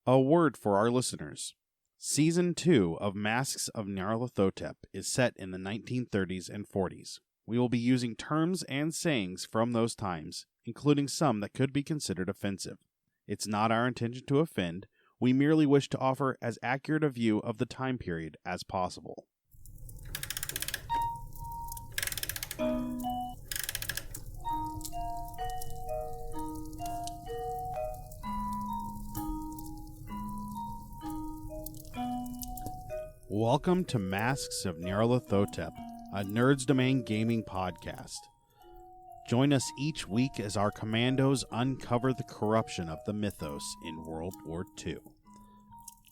A word for our listeners. Season 2 of Masks of Nyarlathotep is set in the 1930s and 40s. We will be using terms and sayings from those times, including some that could be considered offensive. It's not our intention to offend. We merely wish to offer as accurate a view of the time period as possible. Welcome to Masks of Nyarlathotep, a Nerds Domain gaming podcast. Join us each week as our commandos uncover the corruption of the mythos in World War II.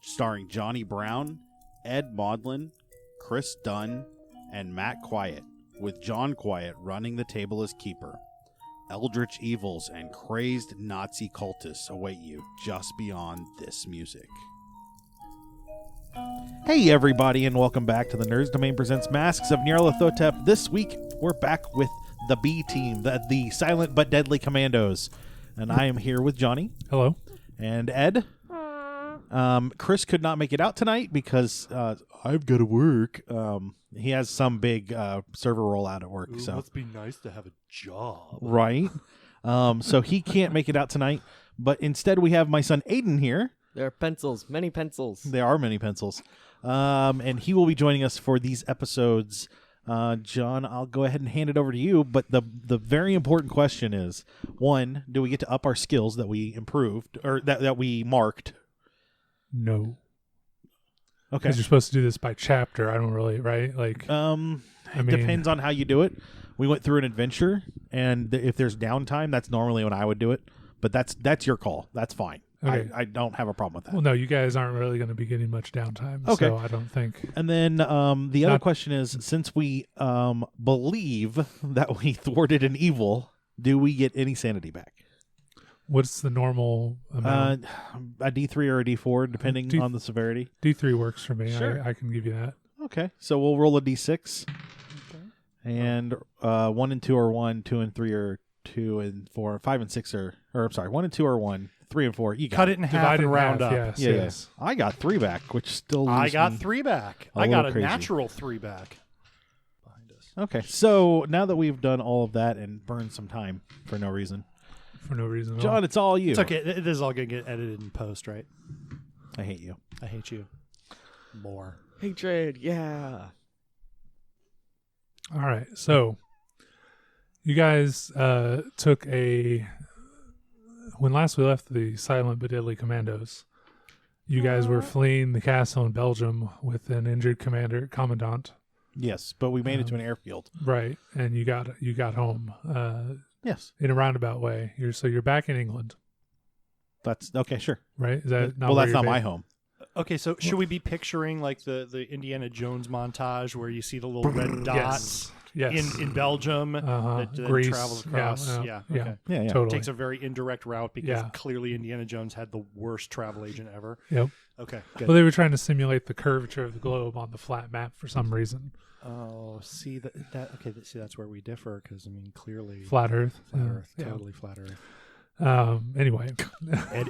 Starring Johnny Brown, Ed Maudlin, Chris Dunn, and Matt Quiett, with John Quiett running the table as keeper. Eldritch evils and crazed Nazi cultists await you just beyond this music. Hey everybody, and welcome back to the Nerds Domain Presents Masks of Nyarlathotep. This week, we're back with the B team, the Silent But Deadly Commandos. And I am here with Johnny. Hello. And Ed. Chris could not make it out tonight because I've got to work. He has some big server rollout at work. Ooh, so must be nice to have a job. Right. So he can't make it out tonight. But instead, we have my son Aidan here. There are pencils, many pencils. There are many pencils. And he will be joining us for these episodes. John, I'll go ahead and hand it over to you. But the very important question is, one, do we get to up our skills that we improved or that we marked? No. Okay. Because you're supposed to do this by chapter. I don't really, right? Like, it depends on how you do it. We went through an adventure, and if there's downtime, that's normally when I would do it. But that's your call. That's fine. Okay. I don't have a problem with that. Well, no, you guys aren't really going to be getting much downtime. Okay. So I don't think. And then the other question is, since we believe that we thwarted an evil, do we get any sanity back? What's the normal amount? A D3 or a D4, depending on the severity. D3 works for me. Sure. I can give you that. Okay. So we'll roll a D6. Okay. And 1 and 2 are 1, 2 and 3 are 2 and 4, 5 and 6 are, or I'm sorry, 1 and 2 are 1, 3 and 4. You cut it in half Divide and round up. Yes, Yeah, yes. I got 3 back, which still leaves I got me 3 back. a I got little a crazy. natural 3 back behind us. Okay, so now that we've done all of that and burned some time for no reason, For no reason at all. John, it's all you. It's okay. This is all going to get edited in post, right? I hate you. I hate you more. Hatred, yeah. All right. So you guys took when last we left the Silent But Deadly Commandos, you guys were fleeing the castle in Belgium with an injured commandant. Yes, but we made it to an airfield. Right. And you got home. Yes, In a roundabout way. You're back in England, that's okay. Sure. right? Is that not Well, where that's you're not my based? home. Okay, so should we be picturing like the Indiana Jones montage where you see the little red dots Yes. in Belgium that Greece. travels across? Yeah. Okay. Yeah, Totally. Takes a very indirect route because Yeah. clearly Indiana Jones had the worst travel agent ever. Yep. Okay, good. Well, they were trying to simulate the curvature of the globe on the flat map for some reason. Oh, see that okay. See, that's where we differ because I mean, clearly Flat Earth. flat Yeah. Earth, Yeah. totally flat Earth. Anyway.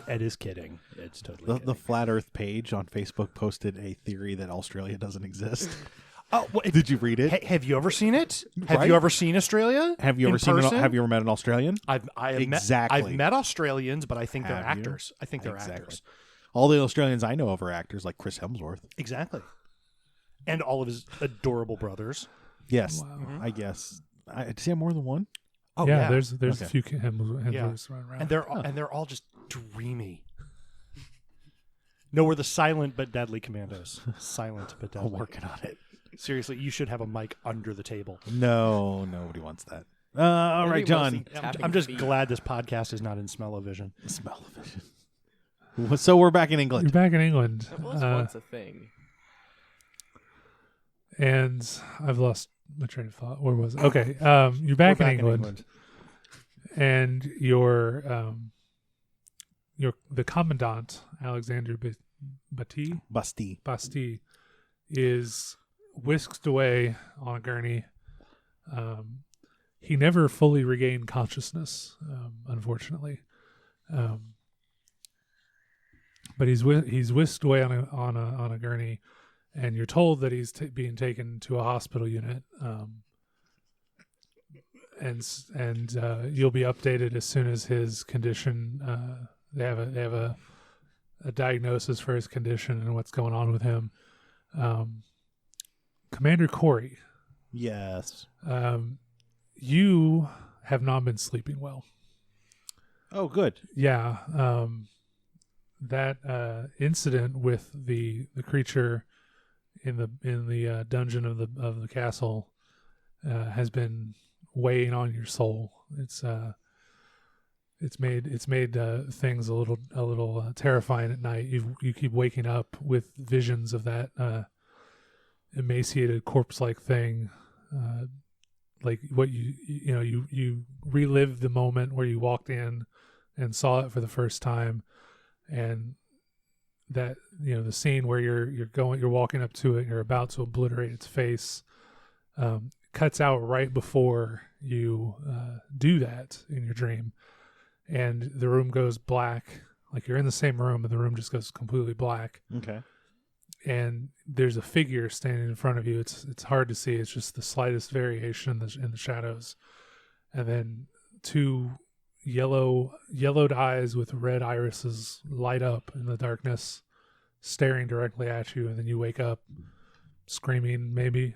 Ed is kidding. It's totally The kidding. Flat Earth page on Facebook posted a theory that Australia doesn't exist. Oh, well, Did you read it? have you ever seen it? Have Right? you ever seen Australia? Have you ever in seen? person? Have you ever met an Australian? I've Exactly. I've met Australians, but I think they're Have you? actors. I think they're Exactly. actors. All the Australians I know of are actors, like Chris Hemsworth. Exactly. And all of his adorable brothers. Yes, Wow. I guess. Does he have more than one? Oh yeah, there's a Okay. few Hemsworths running around. and they're all just dreamy. No, we're the Silent But Deadly Commandos. Silent But I'm Deadly. working on it. Seriously, you should have a mic under the table. No, nobody wants that. All right, John. I'm just glad this podcast is not in smell-o-vision. Smell-o-vision. So we're back in England. You're back in England. That was once a thing. And I've lost my train of thought. Where was it? Okay. You're back, in England. And the commandant, Alexander Bastille, is whisked away on a gurney. He never fully regained consciousness, unfortunately. but he's whisked away on a gurney, and you're told that he's being taken to a hospital unit. And you'll be updated as soon as his condition. They have a diagnosis for his condition and what's going on with him. Commander Kauri. Yes. You have not been sleeping well. Oh, good. Yeah. That incident with the creature in the dungeon of the castle has been weighing on your soul. It's made things a little terrifying at night. You keep waking up with visions of that emaciated corpse-like thing. Like what you relive the moment where you walked in and saw it for the first time, and that the scene where you're walking up to it, you're about to obliterate its face, cuts out right before you do that in your dream, and the room goes black. Like you're in the same room, and the room just goes completely black. Okay. And there's a figure standing in front of you. It's hard to see. It's just the slightest variation in the shadows. And then two yellowed eyes with red irises light up in the darkness, staring directly at you. And then you wake up screaming, maybe,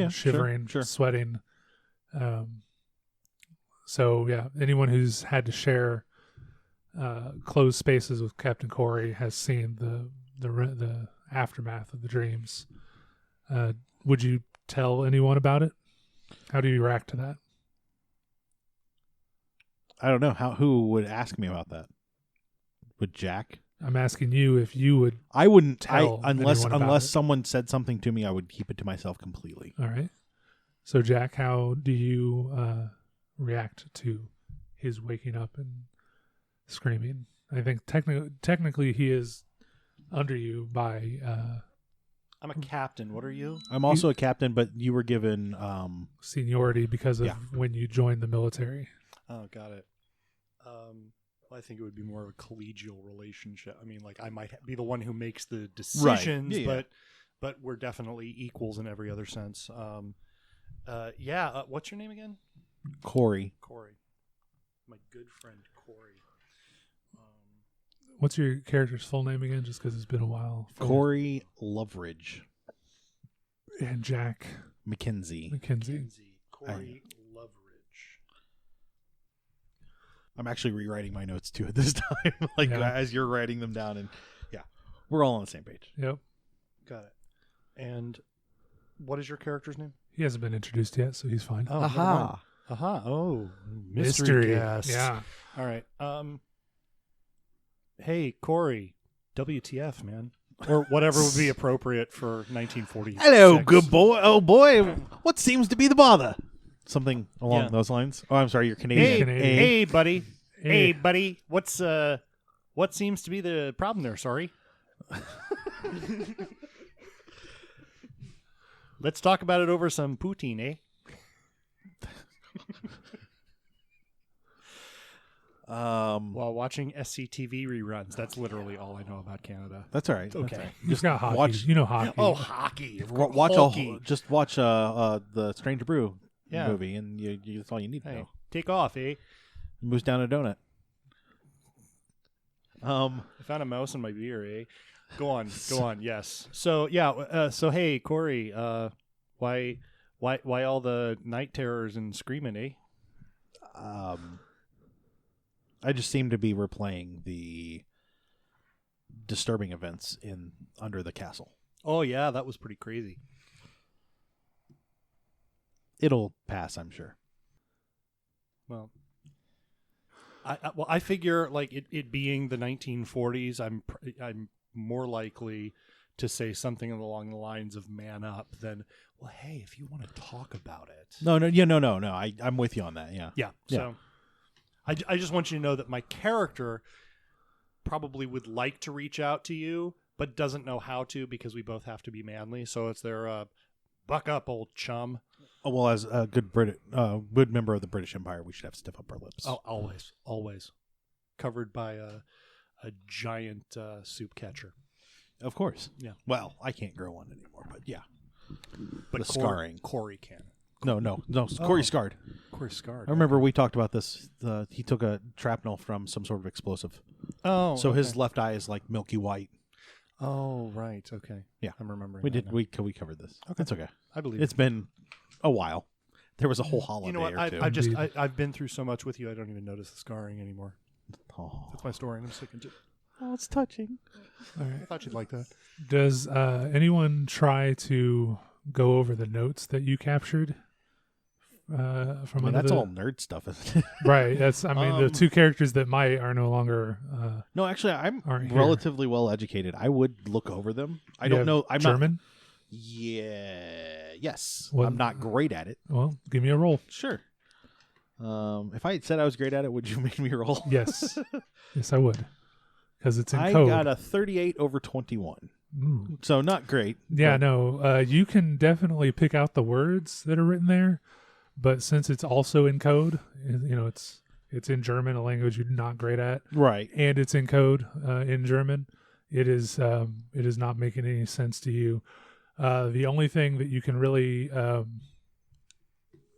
shivering, sure. sweating. So yeah, anyone who's had to share closed spaces with Captain Kauri has seen the aftermath of the dreams. Would you tell anyone about it? How do you react to that? I don't know who would ask me about that. Would Jack? I'm asking you if you would. I wouldn't tell unless someone said something to me. I would keep it to myself completely. All right. So Jack, how do you react to his waking up and screaming? I think technically he is under you by I'm a captain. What are you? I'm also a captain, but you were given seniority because of when you joined the military. Oh, got it. Well, I think it would be more of a collegial relationship. I mean, like I might be the one who makes the decisions, Right. but we're definitely equals in every other sense. What's your name again? Kauri. Kauri. My good friend Kauri. What's your character's full name again? Just because it's been a while. Kauri Loveridge. And Jack McKenzie. Kauri Loveridge. I'm actually rewriting my notes too at this time, as you're writing them down, and we're all on the same page. Yep. Got it. And what is your character's name? He hasn't been introduced yet, so he's fine. Oh, Aha. Aha. Oh, Mystery guest. Yeah. All right. Hey, Kauri. WTF, man. Or whatever would be appropriate for 1940. Hello, good boy. Oh boy, what seems to be the bother? Something along Yeah. those lines. Oh, I'm sorry, you're Canadian. Hey, buddy. Hey. Hey, buddy. What seems to be the problem there? Sorry. Let's talk about it over some poutine, eh? While watching SCTV reruns. That's literally all I know about Canada. That's all right. Okay. Just got hockey. watch- hockey. Oh, hockey. Watch Hockey. just watch the Stranger Brew Yeah. movie, and that's all you need to Hey, know. take off, eh? Moves down a donut. I found a mouse in my beer, eh? Go on. Yes. So yeah. So hey, Kauri. Why all the night terrors and screaming, eh? I just seem to be replaying the disturbing events under the castle. Oh yeah, that was pretty crazy. It'll pass, I'm sure. Well, I figure like it being the 1940s, I'm more likely to say something along the lines of "man up" than well, hey, if you want to talk about it. No. I'm with you on that. Yeah. Yeah. So I just want you to know that my character probably would like to reach out to you, but doesn't know how to because we both have to be manly. So it's their buck up, old chum. Oh, well, as a good member of the British Empire, we should have stiff upper lips. Oh, always. Covered by giant soup catcher. Of course. Yeah. Well, I can't grow one anymore, but yeah. But The scarring. Kauri can. No. Kauri's scarred. Kauri's scarred. I remember we talked about this. He took a shrapnel from some sort of explosive. Oh, So okay. his left eye is like milky white. Oh, right. Okay. Yeah. I'm remembering. We that did. now. We covered this. Okay. It's okay. I believe It's been a while. There was a whole holiday You know what? or two. I've been through so much with you. I don't even notice the scarring anymore. Oh. That's my story, and I'm sticking to it. Oh, it's touching. All I right. thought you'd like that. Does anyone try to go over the notes that you captured from I mean, under that's the... all nerd stuff, isn't it? Right. That's. I mean, the two characters that might are no longer. No, actually, I'm Aren't here. relatively well educated. I would look over them. I you don't have know. I'm German. Yes. What- I'm not great at it. Well, give me a roll. Sure. If I had said I was great at it, would you make me roll? Yes. Yes, I would. Because it's in I code. got a 38 over 21. Ooh. So not great. Yeah, but- no. You can definitely pick out the words that are written there, but since it's also in code, it's in German, a language you're not great at, Right. and it's in code in German. It is not making any sense to you. The only thing that you can really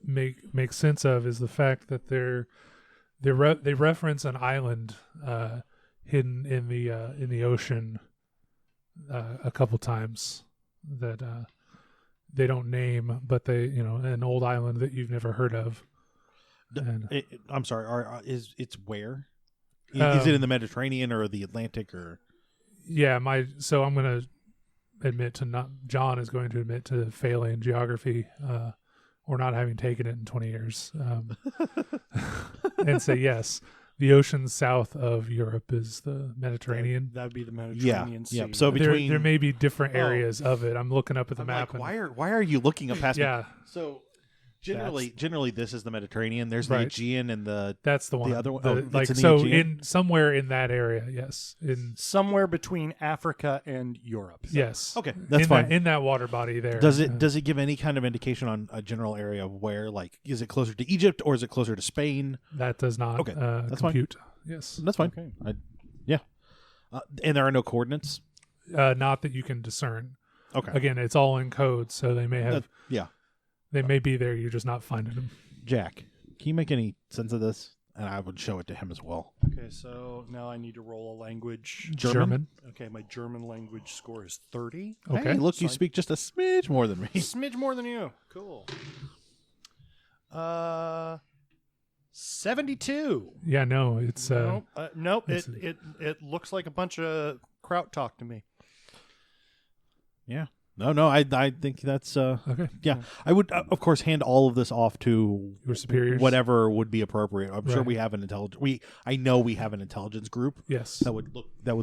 make sense of is the fact that they reference an island hidden in the ocean a couple times that they don't name, but they an old island that you've never heard of. And, I'm sorry. It's where? Is it in the Mediterranean or the Atlantic or? yeah, so I'm going to admit to not. John is going to admit to failing geography or not having taken it in 20 years, and say yes. The ocean south of Europe is the Mediterranean. That would be the Mediterranean Sea. Yeah. So There between there may be different areas of it. I'm looking up at the I'm map. like, why are you looking up past me? Yeah, So generally this is the Mediterranean. There's the Right. Aegean and the that's the one. other one- The- oh, it's like in the so, Aegean? in somewhere in that area, yes. In Somewhere between Africa and Europe. yes, Okay, that's in fine. in that water body there. Does it give any kind of indication on a general area of where, like, is it closer to Egypt or is it closer to Spain? That does not Okay, that's fine. compute. Yes, That's fine. Okay. Yeah. And there are no coordinates. not that you can discern. Okay. Again, it's all in code, so they may have Yeah. they may be there. You're just not finding them. Jack, can you make any sense of this? And I would show it to him as well. Okay, so now I need to roll a language. German? Okay, my German language score is 30. Okay. Hey, look, you So I- speak just a smidge more than me. Smidge more than you. Cool. 72. Yeah, no, it's Nope. let's It looks like a bunch of kraut talk to me. Yeah. No, I think that's okay. yeah. I would of course hand all of this off to Your superiors, whatever would be appropriate. I'm sure Right. we have an I know we have an intelligence group Yes, that would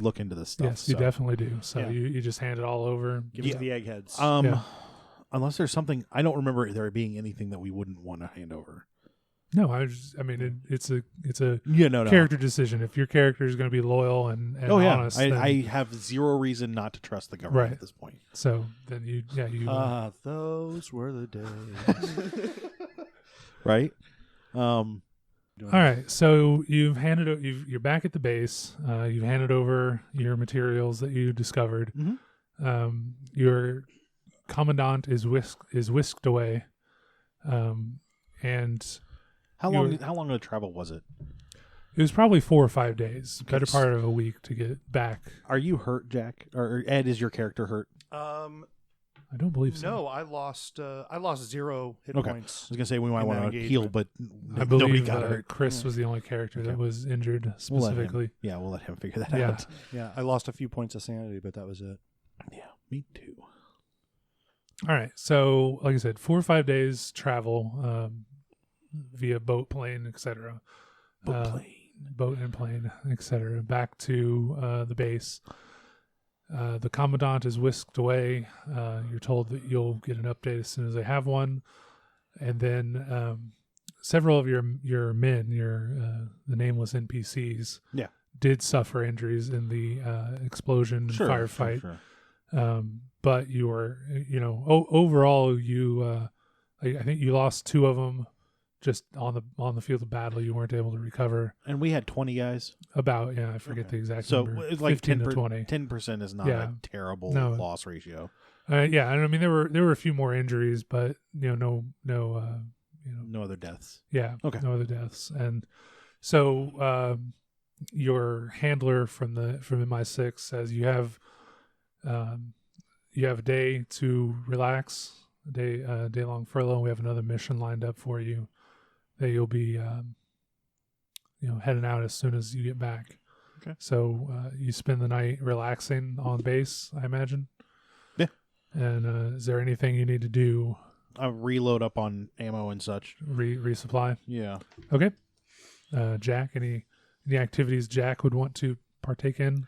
look into this stuff. yes, you so. definitely do. So Yeah. you just hand it all over. Give Yeah. me the eggheads. Yeah. Unless there's something I don't remember there being anything that we wouldn't want to hand over. No, I mean, it's a Yeah, no. character decision. If your character is going to be loyal and Oh yeah, honest, then, I have zero reason not to trust the government Right. at this point. so then you Those were the days. Right? all right. So you've handed you're back at the base. You've handed over your materials that you discovered. Mhm. Your commandant is whisked away, and How You're- long of a travel was it? it was probably 4 or 5 days, better s- part of a week to get back. Are you hurt, Jack? Or Ed, is your character hurt? I don't believe so. No, I lost 0 hit Okay. points. I was gonna say we might In that want to heal, engagement. but I nobody believe got hurt. Chris was the only character that Okay. was injured We'll let him- specifically. we'll let him figure that Yeah. out. Yeah, I lost a few points of sanity, but that was it. Yeah, me too. All right. So, like I said, 4 or 5 days travel via boat, plane, etc. Boat and plane, etc. Back to the base. The commandant is whisked away. You're told that you'll get an update as soon as they have one, and then several of your men, the nameless NPCs, did suffer injuries in the explosion firefight. Sure. But you were, overall, I think you lost 2 of them just on the field of battle, you weren't able to recover. And we had 20 guys. About I forget the exact So number. it's like 15 to 20. 10% is not Yeah. a terrible No. loss ratio. Yeah, and I mean there were a few more injuries, but no No other deaths. yeah, Okay. no other deaths. And so your handler from MI6 says you have a day to relax, a day long furlough. We have another mission lined up for you that you'll be heading out as soon as you get back. Okay. So you spend the night relaxing on base, I imagine. Yeah. And is there anything you need to do? Reload up on ammo and such. Resupply. Yeah. Okay. Jack, any activities Jack would want to partake in?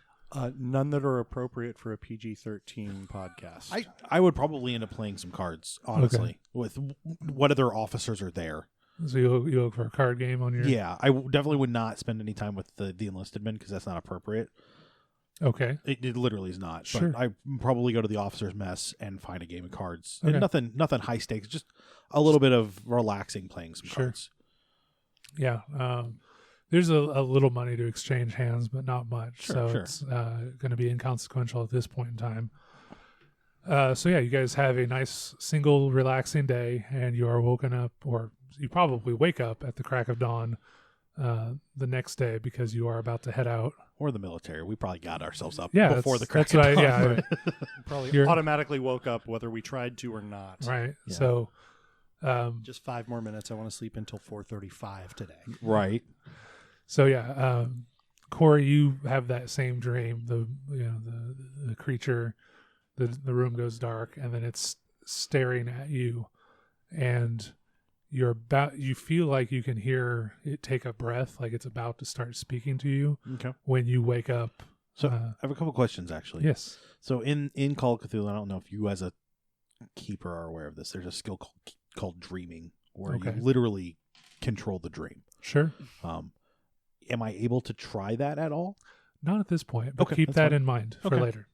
None that are appropriate for a PG-13 podcast. I would probably end up playing some cards, honestly, with what other officers are there. So you look for a card game on your... Yeah, I definitely would not spend any time with the enlisted men because that's not appropriate. Okay. It literally is not. Sure. But I probably go to the officers' mess and find a game of cards. Okay. And nothing high stakes, just a little bit of relaxing playing some cards. Yeah. There's a little money to exchange hands, but not much. Sure. It's going to be inconsequential at this point in time. So yeah, you guys have a nice single relaxing day, and you are woken up, or you probably wake up at the crack of dawn the next day because you are about to head out. Or the military. We probably got ourselves up Yeah, before the that's crack of what dawn. Probably You're- automatically woke up whether we tried to or not. Right. Yeah. So Just 5 more minutes. I want to sleep until 4:35 today. Right. So yeah, Corey, you have that same dream. The creature, the room goes dark, and then it's staring at you, and you feel like you can hear it take a breath, like it's about to start speaking to you Okay. when you wake up. So I have a couple questions, actually. Yes. So in Call of Cthulhu, I don't know if you as a keeper are aware of this. There's a skill called dreaming, where Okay. you literally control the dream. Sure. Am I able to try that at all? Not at this point, but Okay, keep that's that fine. in mind for Okay. later.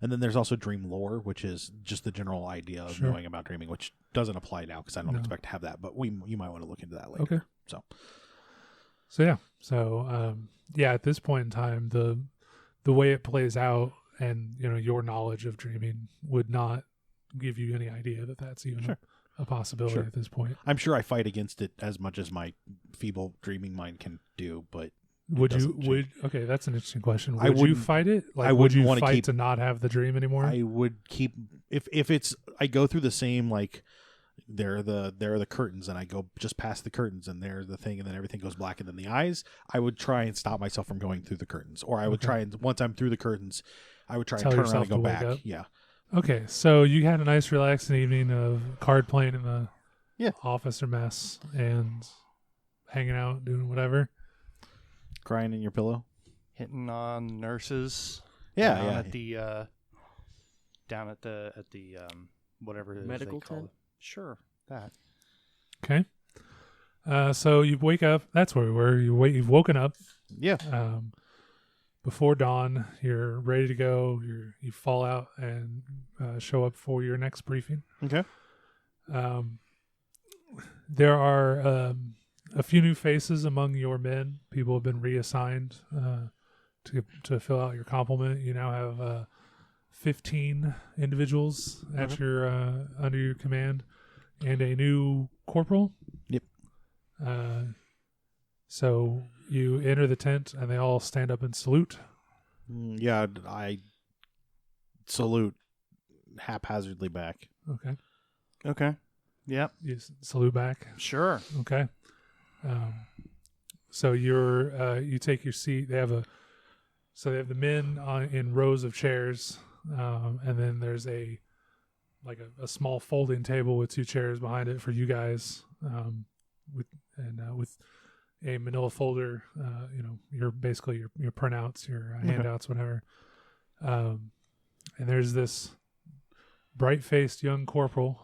And then there's also dream lore, which is just the general idea of Sure. knowing about dreaming, which doesn't apply now because I don't No. expect to have that. But you might want to look into that later. Okay. So yeah. At this point in time, the way it plays out, and your knowledge of dreaming would not give you any idea that that's even Sure. a possibility Sure. at this point. I'm sure I fight against it as much as my feeble dreaming mind can do, but Okay, that's an interesting question. I Would you wouldn't- fight it? Like, I would wouldn't you wanna fight keep- to not have the dream anymore? I would keep if it's I go through the same like there are the curtains and I go just past the curtains and there's the thing and then everything goes black and then the eyes. I would try and stop myself from going through the curtains, or I would Okay. try and once I'm through the curtains, I would try Tell and turn around yourself and go to wake back. up? Yeah. Okay, so you had a nice relaxing evening of card playing in the officer mess and hanging out, doing whatever. Crying in your pillow. Hitting on nurses. Yeah, down yeah. At the down at the whatever it is Medical they call tent? it. Sure, that. Okay. So you wake up. That's where we were. You've woken up. Yeah. Before dawn. You're ready to go. You fall out and show up for your next briefing. Okay. There are a few new faces among your men. People have been reassigned to fill out your complement. You now have 15 individuals at your under your command, and a new corporal. Yep. So you enter the tent, and they all stand up and salute. Yeah, I salute haphazardly back. Okay. Okay. Yep. You salute back. Sure. Okay. So you take your seat. They have the men in rows of chairs, and then there's a small folding table with 2 chairs behind it for you guys, with a manila folder. Your basically your printouts, your handouts, whatever. And there's this bright-faced young corporal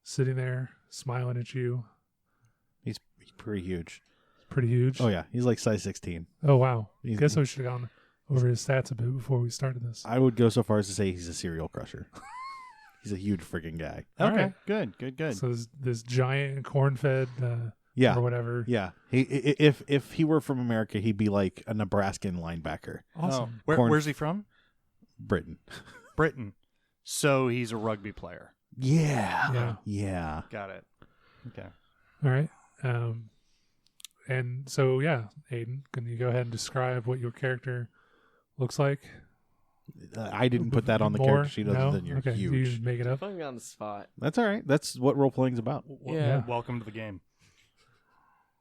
sitting there smiling at you. He's pretty huge. Pretty huge. Oh yeah, he's like size 16. Oh wow. He's- Guess we should have gone over his stats a bit before we started this. I would go so far as to say he's a serial crusher. He's a huge freaking guy. All Okay, right. good. So this giant corn-fed Yeah. or whatever. Yeah. If he were from America, he'd be like a Nebraskan linebacker. Awesome. Where's he from? Britain. Britain. So he's a rugby player. Yeah. Yeah. Got it. Okay. All right. And so, yeah, Aidan, can you go ahead and describe what your character looks like? I didn't put that on the More? character sheet other No? than you're okay. You huge. just make it up. Putting me on the spot. That's all right. That's what role playing's about. Yeah. Welcome to the game.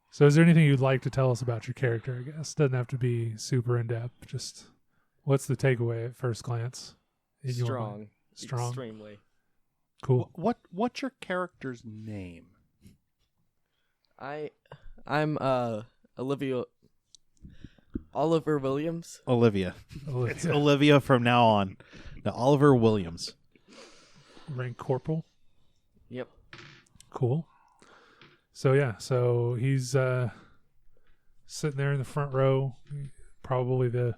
So is there anything you'd like to tell us about your character, I guess? Doesn't have to be super in-depth. Just what's the takeaway at first glance? in your Strong. mind? Strong. Extremely. Cool. What's your character's name? I'm Oliver Williams. Olivia. Olivia. It's Olivia from now on. Now, Oliver Williams. Rank corporal. Yep. Cool. So yeah, so he's sitting there in the front row, probably the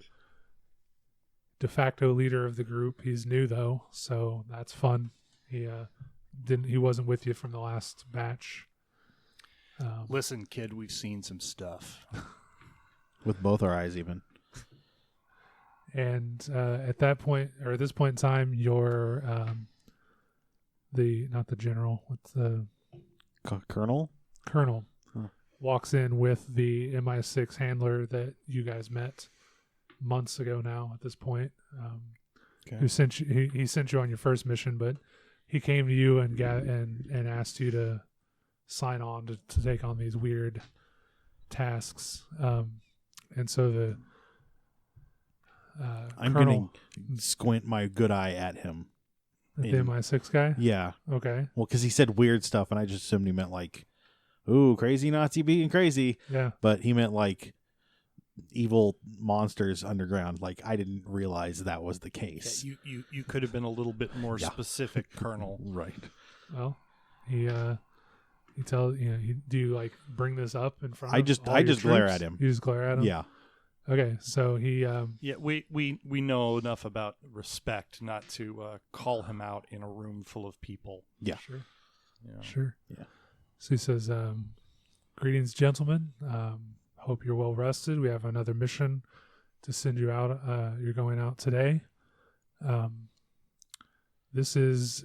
de facto leader of the group. He's new though, so that's fun. He wasn't with you from the last batch. Listen, kid, we've seen some stuff. With both our eyes, even. And at that point, or at this point in time, you're not the general, what's the Colonel? colonel Huh. walks in with the MI6 handler that you guys met months ago now at this point. Okay. Who sent you, he sent you on your first mission, but he came to you and asked you to sign on to take on these weird tasks. And so the I'm colonel, going to squint my good eye at him. the MI6 guy. Yeah. Okay. Well, because he said weird stuff, and I just assumed he meant like, ooh, crazy Nazi being crazy. Yeah. But he meant like evil monsters underground. Like, I didn't realize that was the case. Yeah, you could have been a little bit more Yeah. specific, Colonel. Right. Well, he tells do you like bring this up in front? I of just all your glare troops? at him. You just glare at him. Yeah. Okay. So he Yeah, we know enough about respect not to call him out in a room full of people. Yeah. Sure. You know? Sure. Yeah. So he says, greetings, gentlemen. Hope you're well rested. We have another mission to send you out. You're going out today. This is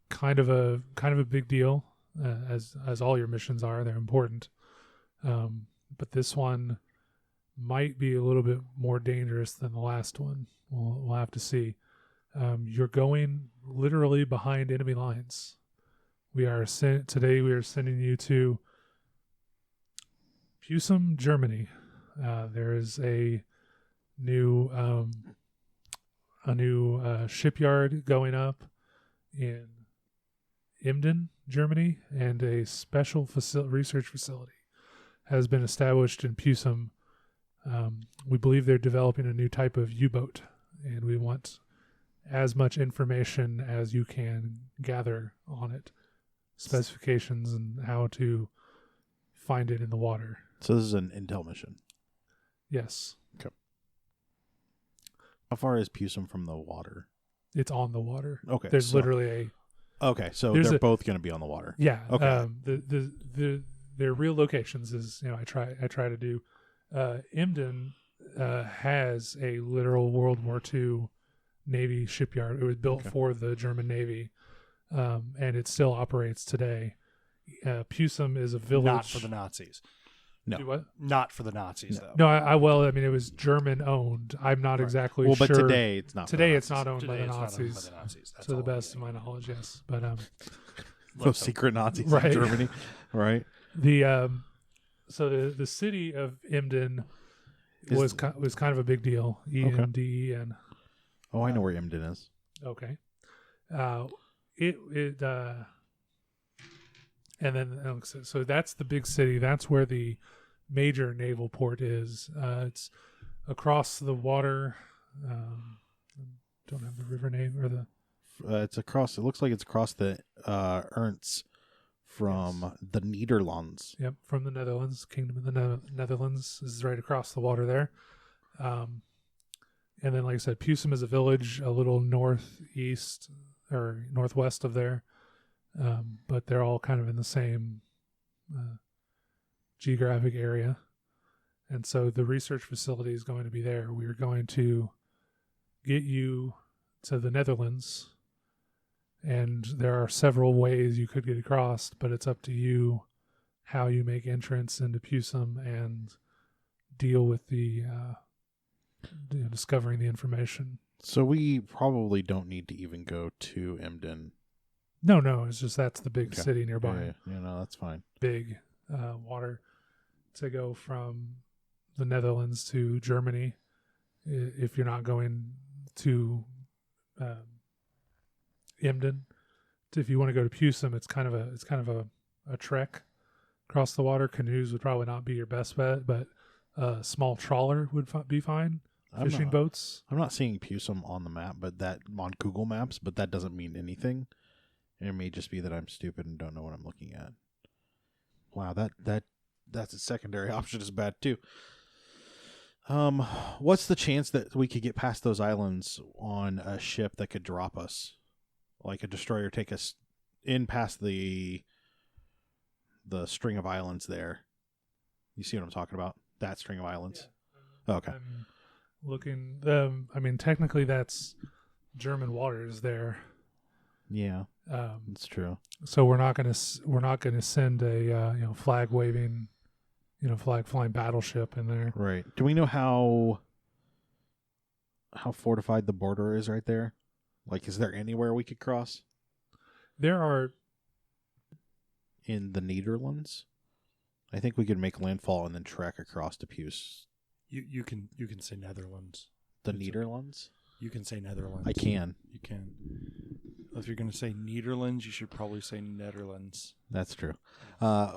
kind of a big deal, as all your missions are. They're important. But this one might be a little bit more dangerous than the last one. We'll have to see. You're going literally behind enemy lines. Today we are sending you to Pusum, Germany. There is a new shipyard going up in Emden, Germany, and a special research facility has been established in Pusum. We believe they're developing a new type of U-boat, and we want as much information as you can gather on it. Specifications and how to find it in the water. So this is an intel mission. Yes. How far is Pusum from the water? It's on the water. Okay. There's so, literally Okay, so there's they're a- both going to be on the water. yeah. Okay. Their real locations is I try to do. Emden has a literal World War II Navy shipyard. It was built Okay. for the German Navy, and it still operates today. Pusum is a village. Not for the Nazis. No. Do what? Not for the Nazis, though. No, I mean, it was German owned. I'm not Right. exactly Well, sure. but today it's not. for Today the it's not Nazis. owned by Today the it's not owned Nazis, by the Nazis. That's to the all I'm best of my getting knowledge. Yes, but at. Those secret Nazis Right. in Germany. Right. So the city of Emden Is- was kind of a big deal. EMDEN. Oh, I know where Emden is. Okay. And then so that's the big city. That's where the major naval port is. It's across the water. Don't have the river name or the. It's across. It looks like it's across the Ernst from the Netherlands. Yep, from the Netherlands, Kingdom of the Netherlands. This is right across the water there. And then, like I said, Pusum is a village a little northeast or northwest of there, but they're all kind of in the same geographic area. And so the research facility is going to be there. We are going to get you to the Netherlands, and there are several ways you could get across, but it's up to you how you make entrance into Pusum and deal with the discovering the information. So we probably don't need to even go to Emden. No, it's just that's the big Okay. city nearby. Yeah, no, that's fine. Big water to go from the Netherlands to Germany. If you're not going to Emden, if you want to go to Pusum, it's kind of a trek across the water. Canoes would probably not be your best bet, but a small trawler would be fine. Fishing boats. I'm not seeing Pusum on the map, but that on Google Maps, but that doesn't mean anything. It may just be that I'm stupid and don't know what I'm looking at. Wow, that's a secondary option is bad too. What's the chance that we could get past those islands on a ship that could drop us, like a destroyer, take us in past the string of islands there? You see what I'm talking about? That string of islands. Yeah. Okay. I'm looking. I mean, technically, that's German waters there. Yeah, that's true. So we're not gonna send a flag waving, flag flying battleship in there. Right. Do we know how fortified the border is right there? Like, is there anywhere we could cross There are. in the Netherlands? I think we could make landfall and then trek across to Puce. You can say Netherlands. The Netherlands? You can say Netherlands. I can. You can. If you're going to say Netherlands, you should probably say Netherlands. That's true.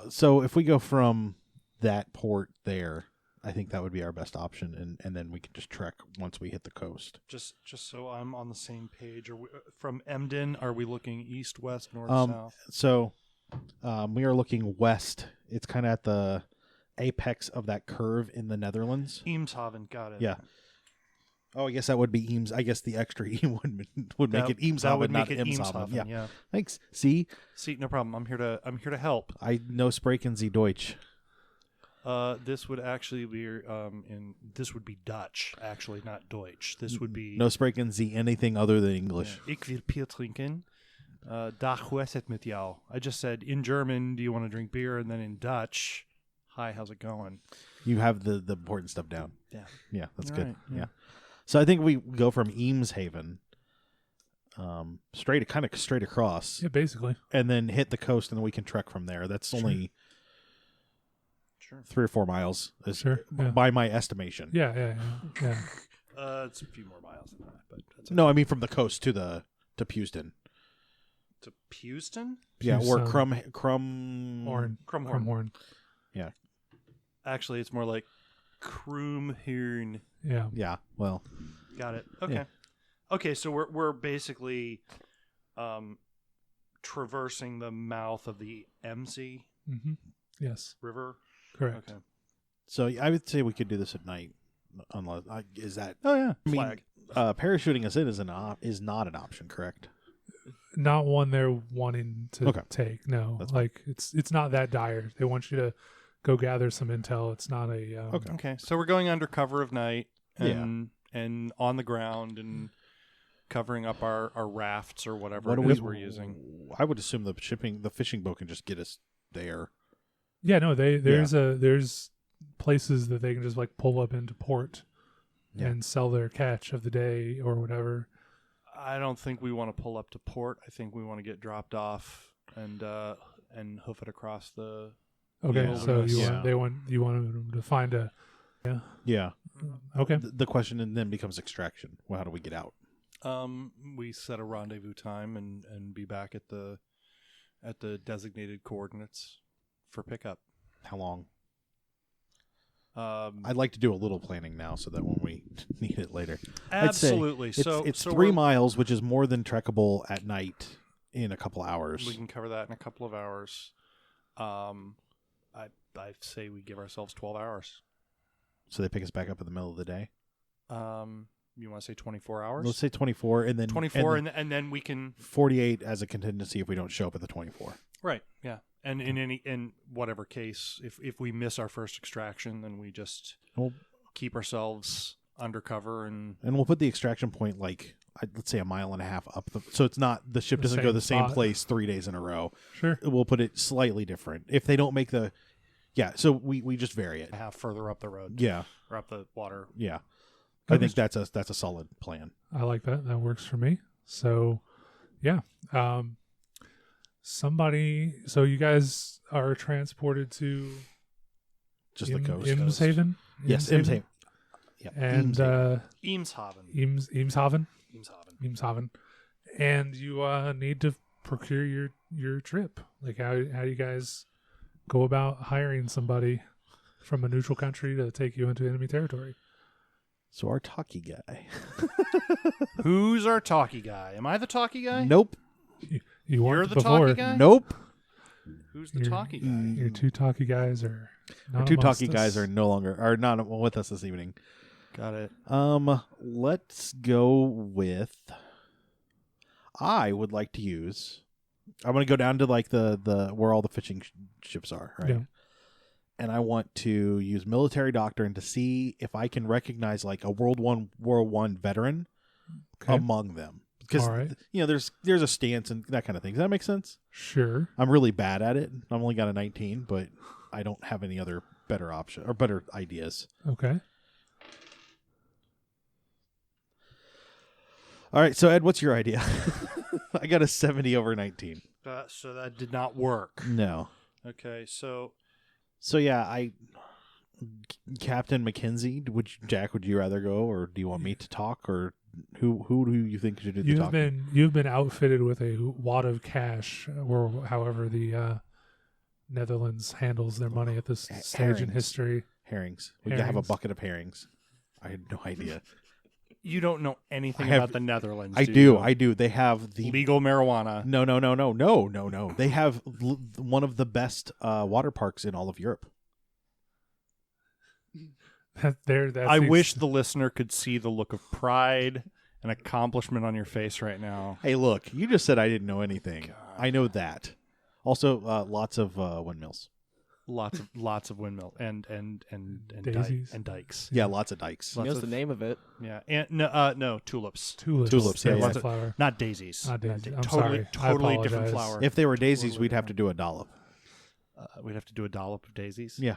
So if we go from that port there, I think that would be our best option, and then we can just trek once we hit the coast. Just so I'm on the same page, from Emden, are we looking east, west, north, south? So we are looking west. It's kind of at the apex of that curve in the Netherlands. Eemshaven, got it. Yeah. Oh, I guess that would be Eames. I guess the extra E would make it Eamshaven, that would not make it Eamshaven. Eamshaven, Yeah. yeah. Thanks. See, No problem. I'm here to help. I know sprechen Sie Deutsch. This would actually be this would be Dutch, actually, not Deutsch. This would be No sprechen Sie anything other than English. Ich will Bier trinken. Da hoe is het met jou? I just said in German, do you want to drink beer? And then in Dutch, hi, how's it going? You have the important stuff down. Yeah. Yeah, that's All good. right, Yeah. So I think we go from Eamshaven, straight across, Yeah, basically. and then hit the coast, and then we can trek from there. That's only Sure. 3 or 4 miles, Sure, yeah. by my estimation. Yeah. It's a few more miles than that, but that's No, I mean from the coast to Pusden. to Pusden? Yeah, or Pusum. Crumhorn. Crumhorn. Yeah. Actually, it's more like Kroomhorn. Yeah. Yeah. Well, Got it. Okay. Yeah. Okay, so we're basically traversing the mouth of the MC Mm-hmm. Yes. River. Correct. Okay. so I would say we could do this at night. Unless is that? Oh yeah. I mean, Flag. parachuting us in is not an option, correct? Not one they're wanting to Okay. take. No, That's like it's not that dire. They want you to go gather some intel. It's not a Okay. Okay, so we're going under cover of night and on the ground and covering up our rafts or whatever What it do is we're using. I would assume the fishing boat can just get us there. Yeah, no. There's places that they can just like pull up into port Yeah. and sell their catch of the day or whatever. I don't think we want to pull up to port. I think we want to get dropped off and hoof it across the. Okay, Yeah. so Yeah. you want them to find a Yeah. okay. The question then becomes extraction. Well, how do we get out? We set a rendezvous time and be back at the designated coordinates for pickup. How long? Um, I'd like to do a little planning now so that when we need it later. I'd say absolutely. It's so 3 miles, which is more than trekkable at night in a couple hours. we can cover that in a couple of hours. I say we give ourselves 12 hours. So they pick us back up in the middle of the day. You want to say 24 hours? Let's say 24, and then 24, and then we can 48 as a contingency if we don't show up at the 24. Right. Yeah. And in whatever case, if we miss our first extraction, then we just keep ourselves undercover and we'll put the extraction point like let's say a mile and a half up, so it's not the ship doesn't go the same place 3 days in a row. Sure. We'll put it slightly different if they don't make the. Yeah. So we just vary it. half further up the road. Yeah. Or up the water. Yeah. I think that's a solid plan. I like that. That works for me. So, yeah. So you guys are transported to Just the coast. Imshaven? Yes, Imshaven. Yeah. And Eamshaven. Eamshaven. And you need to procure your trip. Like how do you guys go about hiring somebody from a neutral country to take you into enemy territory? So our talkie guy. Who's our talkie guy? Am I the talkie guy? Nope. You weren't You're the before. talkie guy? Nope. Who's the talkie guy? Your two talkie guys are not Our two amongst talkie us. guys are not with us this evening. Got it. Let's go with. I would like to use. I'm going to go down to like the where all the fishing ships are, right? Yeah. And I want to use military doctrine to see if I can recognize like a World War I veteran among them. Because All right. there's a stance and that kind of thing. Does that make sense? Sure. I'm really bad at it. I've only got a 19, but I don't have any other better option or better ideas. Okay. All right, so Ed, what's your idea? I got a 70 over 19. So that did not work. No. Okay, so yeah, Captain McKenzie, Jack, would you rather go, or do you want me to talk, or who do you think should do the talking? You've been outfitted with a wad of cash, or however the Netherlands handles their money at this stage in history. Herrings. We have a Herrings. bucket of herrings. I had no idea. you don't know anything about the Netherlands. I do. They have the legal marijuana. No. They have one of the best water parks in all of Europe. I wish the listener could see the look of pride and accomplishment on your face right now. Hey, look, you just said I didn't know anything. God. I know that. Also, lots of windmills. Lots of windmill and Daisies. dikes. Yeah, lots of dikes. He knows the name of it. Yeah, and no tulips. Tulips. Yeah, Lots yeah. of flower. Not daisies. Not daisies. I'm totally sorry. I different apologize. flower. If they were daisies, we'd have to do a dollop. We'd have to do a dollop of daisies. Yeah.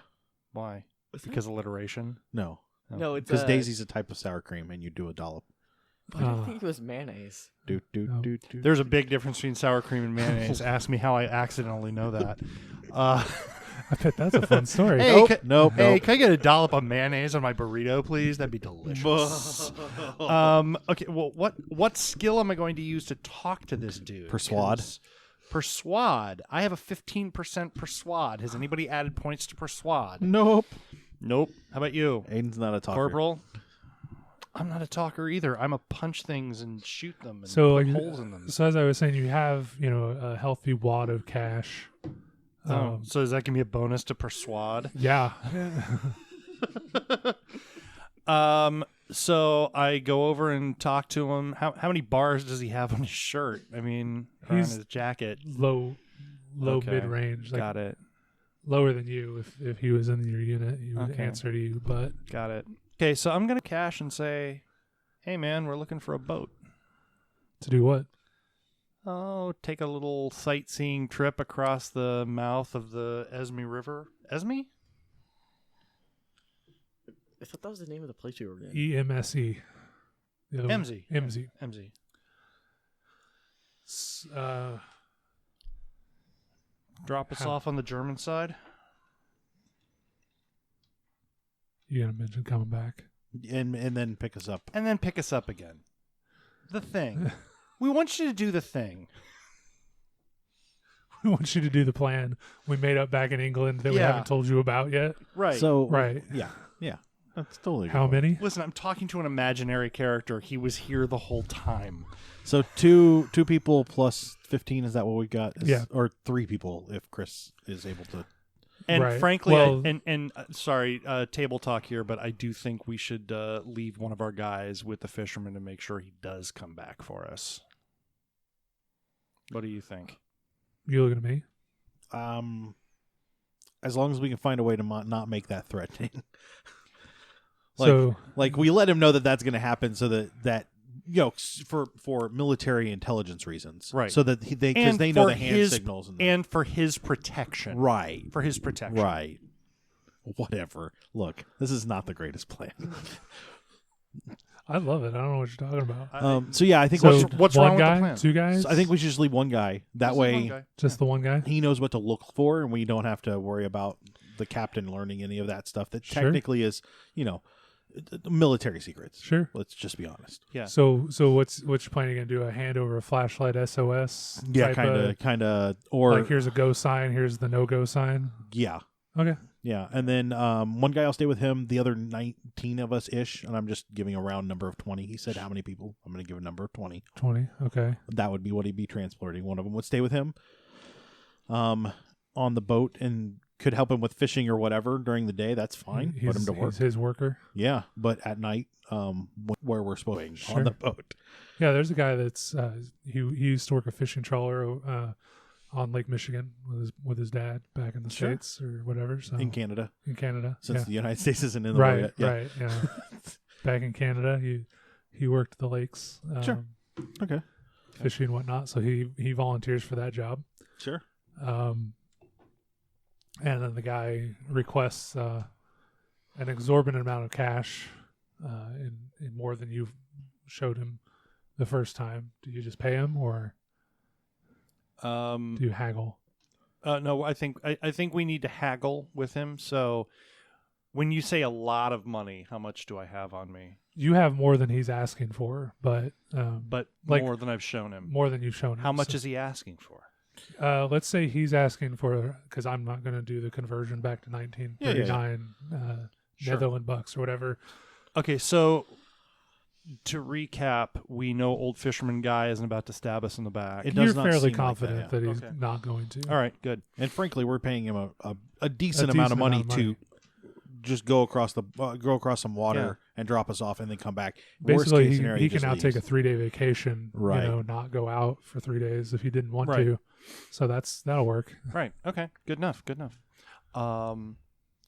Why? Because alliteration. No, No, it's because daisy's a type of sour cream, and you do a dollop. I think it was mayonnaise. Do. There's a big difference between sour cream and mayonnaise. Ask me how I accidentally know that. I bet that's a fun story. Hey, Nope. Hey, can I get a dollop of mayonnaise on my burrito, please? That'd be delicious. Okay. Well, what skill am I going to use to talk to this dude? Persuade. Persuade. I have a 15% persuade. Has anybody added points to persuade? Nope. Nope. How about you, Aidan's not a talker. Corporal? I'm not a talker either. I'm a punch things and shoot them and So, put like, holes in them. So as I was saying, you have a healthy wad of cash. So does that give me a bonus to persuade? Yeah. So I go over and talk to him. How many bars does he have on his shirt? I mean, or on He's his jacket. low Okay. mid range. Like Got it. lower than you. If he was in your unit, he would Okay. answer to you. But Got it. Okay, so I'm gonna cash and say, "Hey, man, we're looking for a boat. to do what? Oh, take a little sightseeing trip across the mouth of the Esme River. Esme? I thought that was the name of the place we were in. EMSE. The other one- MZ. MZ. MZ. Drop us How- off on the German side. You gonna mention coming back? And then pick us up. And then pick us up again. The thing. We want you to do the thing. We want you to do the plan we made up back in England that we Yeah. haven't told you about yet. Right. So Right. Yeah. That's totally a good How one. many? Listen, I'm talking to an imaginary character. He was here the whole time. So two people plus 15. Is that what we got? Yeah. Or 3 people if Chris is able to. And Right. frankly, Well- sorry, table talk here, but I do think we should leave one of our guys with the fisherman to make sure he does come back for us. What do you think? You looking at me? As long as we can find a way to not make that threatening. So Like we let him know that that's going to happen, so that for military intelligence reasons, Right? So that because they know the hand signals and for his protection, right? For his protection, Right. Whatever. Look, this is not the greatest plan. I love it. I don't know what you're talking about. So yeah, I think So what's one wrong with the guy, plan? 2 guys? I think we should just leave one guy. That Just one way, guy. just the one guy. he knows what to look for, and we don't have to worry about the captain learning any of that stuff that Sure. technically is, military secrets. Sure. Let's just be honest. Yeah. So what's your plan? You gonna do a hand over a flashlight SOS? Yeah, type kind of, or like here's a go sign, here's the no go sign. yeah, Okay. yeah. And then one guy will stay with him. The other 19 of us ish, and I'm just giving a round number of 20. He said how many people? I'm going to give a number of 20. 20. Okay. That would be what he'd be transporting. One of them would stay with him, on the boat and could help him with fishing or whatever during the day. That's fine. Put him to work. He's his worker. Yeah, but at night, where we're supposed to be Sure. on the boat. Yeah, there's a guy that's he used to work a fishing trawler on Lake Michigan with his dad back in the Sure. States or whatever. So In Canada, in Canada, since yeah. the United States isn't in the war Right, yet. Yeah. right, yeah. Back in Canada, he worked the lakes, Sure. Okay. fishing and whatnot. So he volunteers for that job. Sure. And then the guy requests an exorbitant amount of cash, in more than you showed him the first time. Do you just pay him, or do you haggle? No, I think we need to haggle with him. So, when you say a lot of money, how much do I have on me? You have more than he's asking for, but But like- more than I've shown him. more than you've shown him. How much So, is he asking for? let's say he's asking for, because I'm not going to do the conversion back to 1939 Sure. Netherland bucks or whatever. Okay, so to recap, we know old fisherman guy isn't about to stab us in the back. It does You're not fairly seem like confident that, that he's Okay. not going to. All right, good. And frankly, we're paying him a decent amount of money to just go across some water and drop us off and then come back. Worst Basically, case he scenario, can now leaves. take a 3-day vacation, Right. not go out for 3 days if he didn't want Right. to. So that'll work. Right. Okay. Good enough. Good enough.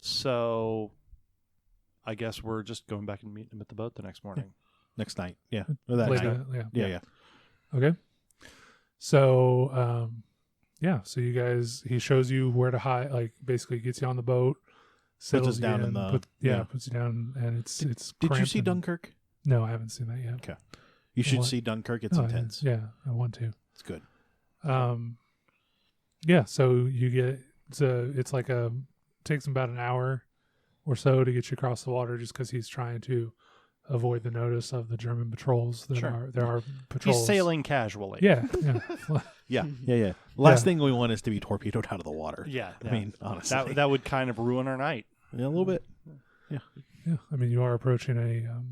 So I guess we're just going back and meeting him at the boat the next morning. next night. Yeah. Or that Like, night. yeah. Yeah. Okay. So, so you guys, he shows you where to hide, like basically gets you on the boat, settles us down you in the- puts yeah. you down, and it's Did you cramped see and- Dunkirk? No, I haven't seen that yet. Okay. You should What? see Dunkirk. It's Oh, intense. Yeah, I want to. It's good. So you get it's like takes him about an hour or so to get you across the water, just because he's trying to avoid the notice of the German patrols. There are patrols. He's sailing casually. Yeah, yeah. Yeah. Last Yeah. thing we want is to be torpedoed out of the water. Yeah. I mean, honestly. that would kind of ruin our night. Yeah, a little bit. Yeah. I mean, you are approaching a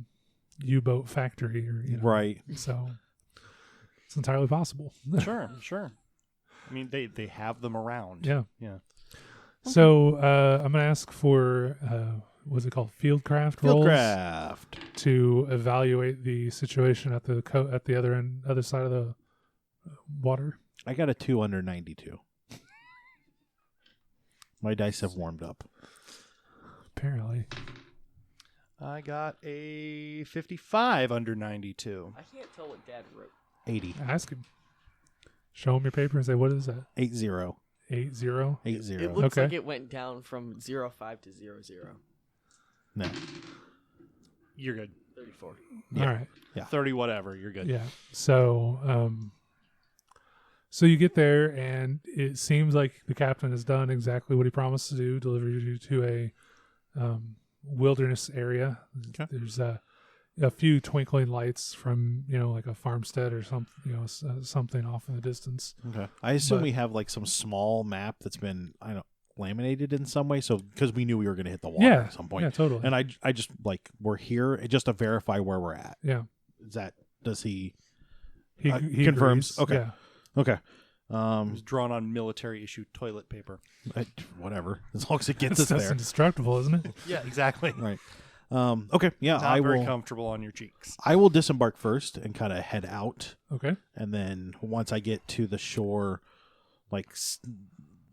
U-boat factory, or Right. So it's entirely possible. Sure. I mean, they have them around. Yeah. Yeah. So I'm gonna ask for what's it called, fieldcraft rolls Fieldcraft. to evaluate the situation at the other side of the water. I got a 2 under 92. My dice have warmed up. Apparently, I got a 55 under 92. I can't tell what Dad wrote. 80. ask him. Show him your paper and say, "What is that? 80. 80." 80. It looks Okay. like it went down from 05 to 00. No. You're good. 34. Yeah. All right. Yeah. 30 whatever. You're good. Yeah. So, so you get there, and it seems like the captain has done exactly what he promised to do: deliver you to a wilderness area. Okay. There's a few twinkling lights from like a farmstead or something, something off in the distance. Okay. I assume But- we have like some small map that's been laminated in some way, so because we knew we were going to hit the water at some point. Yeah, totally. And I just like we're here just to verify where we're at. yeah. Is that does he He confirms. agrees. Okay. Yeah. Okay. It was drawn on military issue toilet paper. Whatever, as long as it gets That's us there. indestructible, isn't it? Yeah, exactly. Right. Okay. Yeah, Not I very will. comfortable on your cheeks. I will disembark first and kind of head out, Okay. and then once I get to the shore, like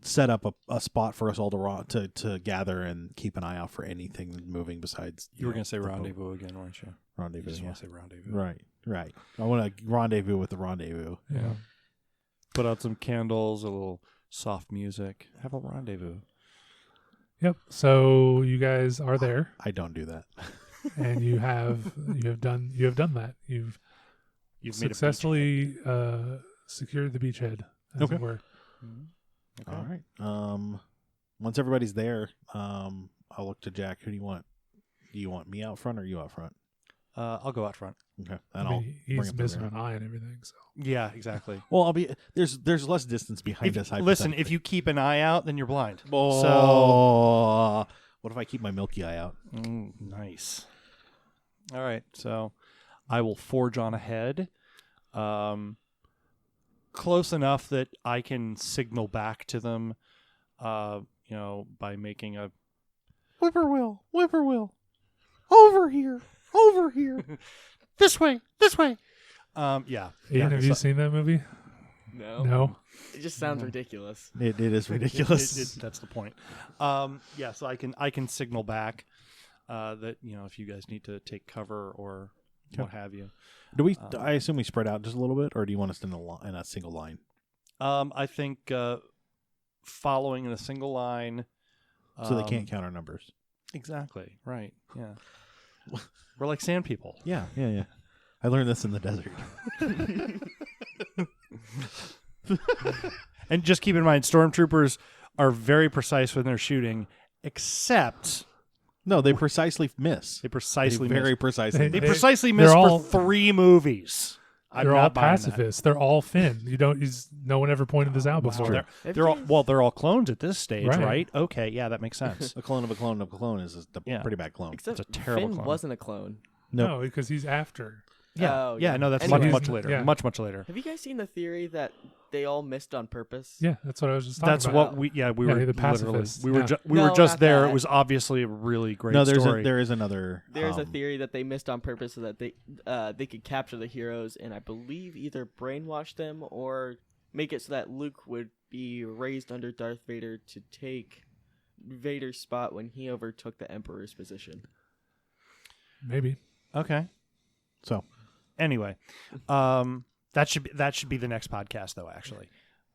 set up a spot for us all to gather and keep an eye out for anything moving besides. You were going to say the boat. rendezvous again, weren't you? Rendezvous. You just Yeah. want to say rendezvous. Right. I want to rendezvous with the rendezvous. Yeah. Put out some candles, a little soft music. Have a rendezvous. Yep. So you guys are there, I don't do that. and you have done that. You've You've successfully secured the beachhead, as Okay. it were. made a All right. Once everybody's there, I'll look to Jack. Who do you want? Do you want me out front or you out front? I'll go out front. Okay. I And mean, bring he's up the missing rear. an eye and everything. So Yeah, exactly. Well, I'll be there's less distance behind us. Listen, if you keep an eye out, then you're blind. Oh, what if I keep my milky eye out? Nice. All right, so I will forge on ahead, close enough that I can signal back to them, by making a Whippoorwill, over here, this way. yeah. Ian, have you so- seen that movie? No. No. It just sounds ridiculous. It is ridiculous. That's the point. So I can signal back that if you guys need to take cover or what have you. Do we? I assume we spread out just a little bit, or do you want us in a single line? I think following in a single line, So they can't count our numbers. Exactly. Right. Yeah. We're like sand people. Yeah. I learned this in the desert. And just keep in mind, stormtroopers are very precise when they're shooting, except No, they precisely miss. they precisely very miss. precisely. They They- precisely they're miss all- for 3 movies. I'm They're all not buying that. pacifists. They're all Finn. No one ever pointed this out Wow, before. they're all clones at this stage, Right. right? Okay, yeah, that makes sense. A clone of a clone of a clone is a Yeah. pretty bad clone. Except It's a terrible Finn clone. wasn't a clone. No, because he's after. Yeah, Oh, yeah, yeah. no, that's Anyway. much later. Yeah. Much later. Have you guys seen the theory that they all missed on purpose? Yeah, that's what I was just talking That's about. what we Yeah, were the literally pacifists, we were yeah. we were No, just not there. that. It was obviously a really great No, story. there is another. There's a theory that they missed on purpose so that they could capture the heroes and I believe either brainwash them or make it so that Luke would be raised under Darth Vader to take Vader's spot when he overtook the Emperor's position. Maybe. Okay. So Anyway, that should be the next podcast, though. Actually,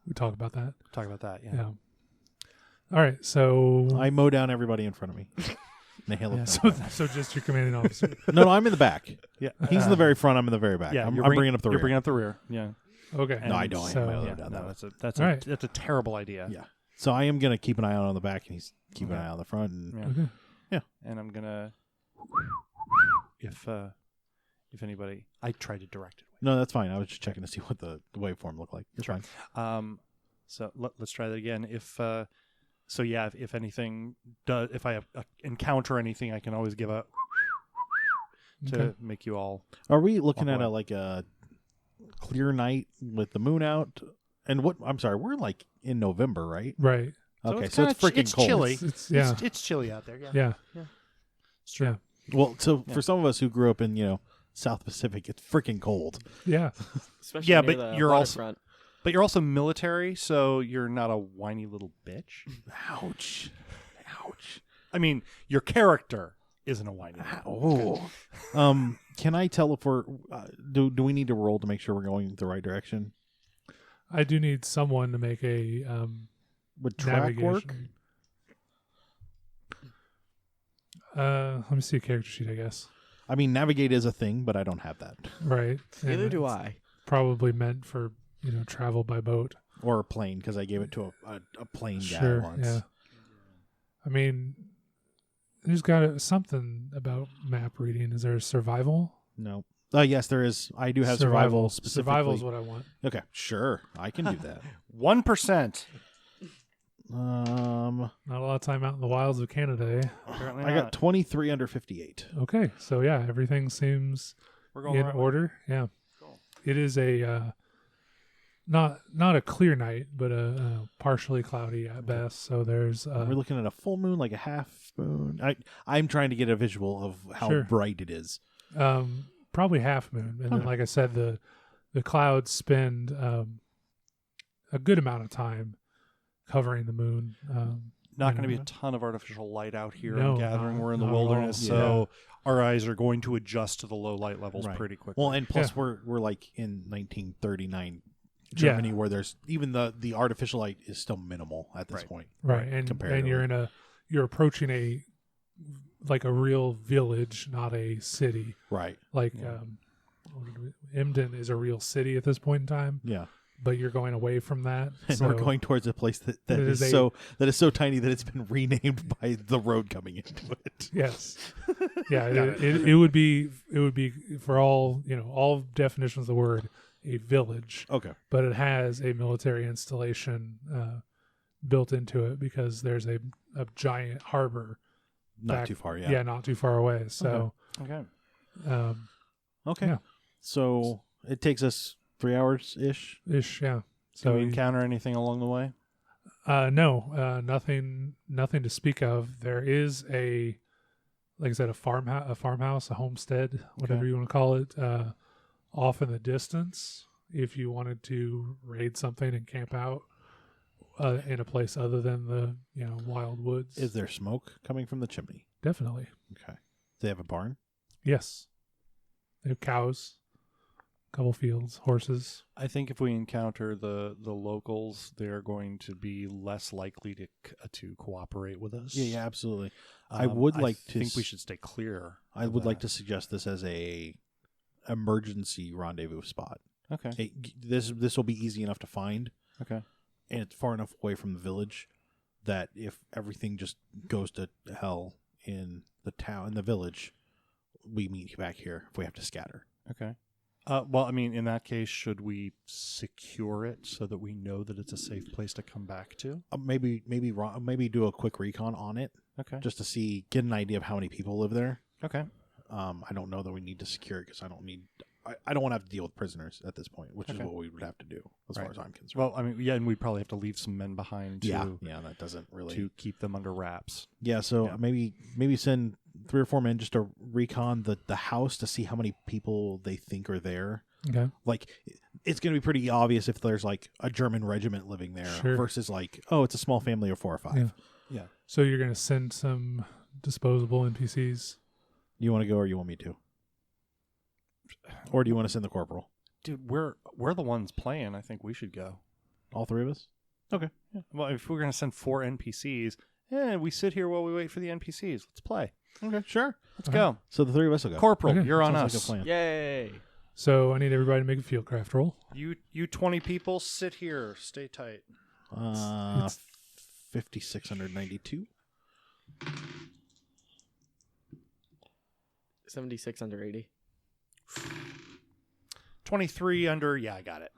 We talk about that. talk about that. Yeah. All right. So I mow down everybody in front of me. They hail yeah, it. so just your commanding officer. No, I'm in the back. Yeah. He's in the very front. I'm in the very back. Yeah, I'm you're bringing up the You're rear. bringing up the rear. Yeah. Okay. No, I don't. I So- mow Yeah. down No, that. that's All right. a terrible idea. Yeah. So I am gonna keep an eye out on the back, and he's keeping an eye on the front. And Yeah. Okay. And I'm gonna if anybody, I tried to direct it. no, that's fine. I was just checking to see what the waveform looked like. It's fine. So let's try that again. If anything does, if I encounter anything, I can always give a to Okay. make you all. Are we looking Walk at away. a clear night with the moon out? And what? I'm sorry, we're like in November, right? Right. Okay, so it's kinda freaking cold. chilly. It's yeah. It's chilly out there. Yeah. Yeah. It's true. Yeah. Well, so Yeah. for some of us who grew up in South Pacific, it's freaking cold. Yeah. Especially Yeah, near but the you're also- waterfront. But you're also military, so you're not a whiny little bitch. Ouch! Ouch! I mean, your character isn't a whiny. Oh. Can I tell if we're do we need to roll to make sure we're going the right direction? I do need someone to make a Would track work? navigation. Let me see a character sheet, I guess. I mean, navigate is a thing, but I don't have that. Right. Neither And do it's I. Probably meant for travel by boat. Or a plane, because I gave it to a plane guy Sure. once. Yeah. I mean, there's got something about map reading. Is there a survival? No. Yes, there is. I do have survival specifically. Survival is what I want. Okay, sure. I can do that. 1%. Not a lot of time out in the wilds of Canada, eh? Apparently I got 23 under 58. Okay, so yeah, everything seems We're going in the right way. order. Yeah, Cool. it is a not a clear night, but a partially cloudy at best. So there's We're looking at a full moon, like a half moon. I'm trying to get a visual of how Sure. bright it is. probably half moon, and then Okay. like I said, the clouds spend a good amount of time covering the moon. Not going to be Yeah. a ton of artificial light out here No, in Gathering. not- We're in the not at all. wilderness, Yeah. so our eyes are going to adjust to the low light levels Right. pretty quickly. Well, and plus Yeah. we're like in 1939 Germany, where there's even the artificial light is still minimal at this Right. point. Right, and comparatively. you're approaching a real village, not a city. Right. Like Yeah. Emden is a real city at this point in time, Yeah. but you're going away from that. And so we're going towards a place that It is is so tiny that it's been renamed by the road coming into it. yes, yeah, it would be for all definitions of the word, a village, Okay. but it has a military installation built into it because there's a giant harbor Not back- too far, yeah. not too far away. So okay. Okay. Yeah. So it takes us 3 hours ish. ish, yeah. Do So we encounter anything along the way? no, nothing to speak of. There is like I said, a farmhouse, a homestead, whatever Okay. you want to call it, off in the distance. If you wanted to raid something and camp out in a place other than the wild woods, Is there smoke coming from the chimney? definitely Okay. Do they have a barn? yes. They have cows, a couple fields, horses. I think if we encounter the locals, they're going to be less likely to cooperate with us. Yeah, absolutely. I would like to think we should stay clear. I of would like that. to suggest this as a emergency rendezvous spot. Okay. Hey, this will be easy enough to find, Okay. and it's far enough away from the village that if everything just goes to hell in the village, we meet back here if we have to scatter. Okay. Well, I mean, in that case, should we secure it so that we know that it's a safe place to come back to? Maybe do a quick recon on it Okay. just to get an idea of how many people live there. Okay. I don't know that we need to secure it because I don't want to have to deal with prisoners at this point, which is Okay. what we would have to do as Right. far as I'm concerned. Well, I mean, yeah, and we'd probably have to leave some men behind yeah, that doesn't really. to keep them under wraps. Yeah, so Yeah. maybe send 3 or 4 men just to recon the house to see how many people they think are there. Okay. Like, it's going to be pretty obvious if there's like a German regiment living there Sure. versus like, oh, it's a small family of 4 or 5. Yeah. Yeah. So you're going to send some disposable NPCs? You want to go or you want me to? Or do you want to send the corporal? Dude, we're the ones playing. I think we should go. All 3 of us? Yeah. Well, if we're going to send 4 NPCs, we sit here while we wait for the NPCs. Let's play. Okay, sure. Let's go. So the 3 of us will go. Corporal, Okay. you're on Sounds us. like a plan. Yay! So I need everybody to make a fieldcraft roll. You 20 people, sit here. Stay tight. It's- 5692. 76 under 80. 23 under. Yeah, I got it.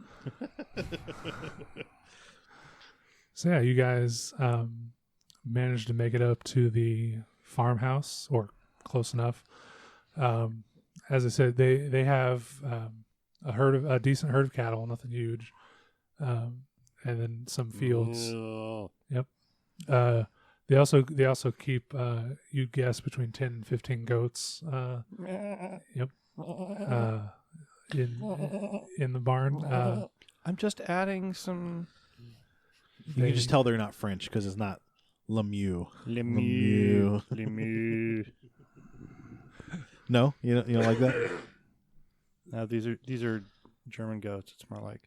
So yeah, you guys managed to make it up to the farmhouse, or close enough. As I said, they have a decent herd of cattle, nothing huge, and then some fields. They also keep you guess between 10 and 15 goats. In the barn. I'm just adding some You can just tell they're not French because it's not Lemieux. Lemieux. No, you don't like that. Now these are German goats. It's more like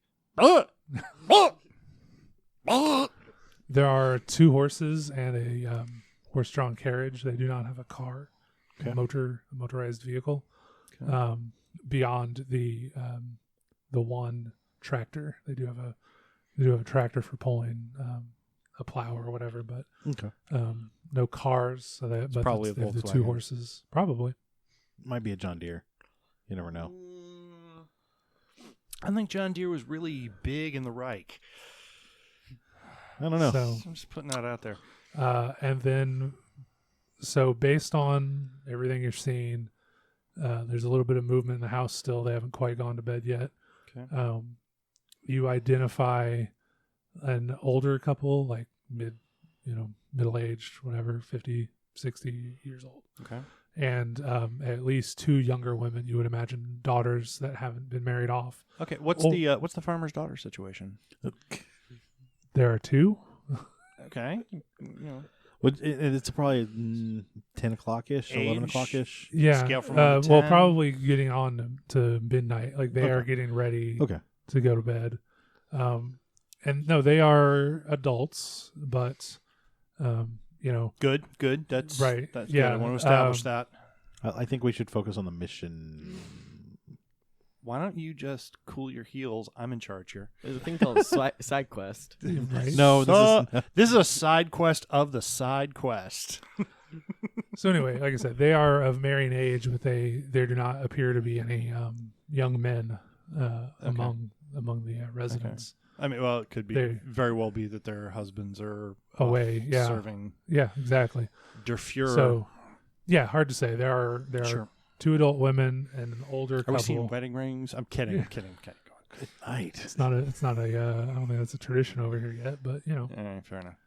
There are 2 horses and a horse-drawn carriage. They do not have a car, Okay. a motorized vehicle. Okay. Beyond the one tractor, they do have a tractor for pulling a plow or whatever, but Okay. no cars. So but probably they a have the 2 Volkswagen. horses, probably. Might be a John Deere. You never know. I think John Deere was really big in the Reich. I don't know. So I'm just putting that out there. and then, so based on everything you're seeing, there's a little bit of movement in the house still. They haven't quite gone to bed yet. Okay. you identify an older couple, like middle-aged, whatever, 50, 60 years old. Okay. And at least 2 younger women, you would imagine, daughters that haven't been married off. Okay. What's the farmer's daughter situation? There are 2. Okay. It's probably 10 o'clock-ish, 11 Age? o'clock-ish. Yeah. Scale from 1 to 10? Well, probably getting on to midnight. Like they are Okay. getting ready Okay. to go to bed. And no, they are adults, but Good. That's Right. That's Yeah. good. I want to establish that. I think we should focus on the mission. Why don't you just cool your heels? I'm in charge here. There's a thing called side quest. right? No, This is a side quest of the side quest. So anyway, like I said, they are of marrying age, but there do not appear to be any young men among the residents. I mean, well, it could be They- very well be that their husbands are Away, off yeah. serving Yeah, exactly. Der Fuhrer. So, yeah, hard to say. There are Sure. 2 adult women and an older Are couple. we seeing wedding rings? I'm kidding. Yeah. I'm kidding. Go on. Good night. It's not a. I don't think that's a tradition over here yet, but Fair enough.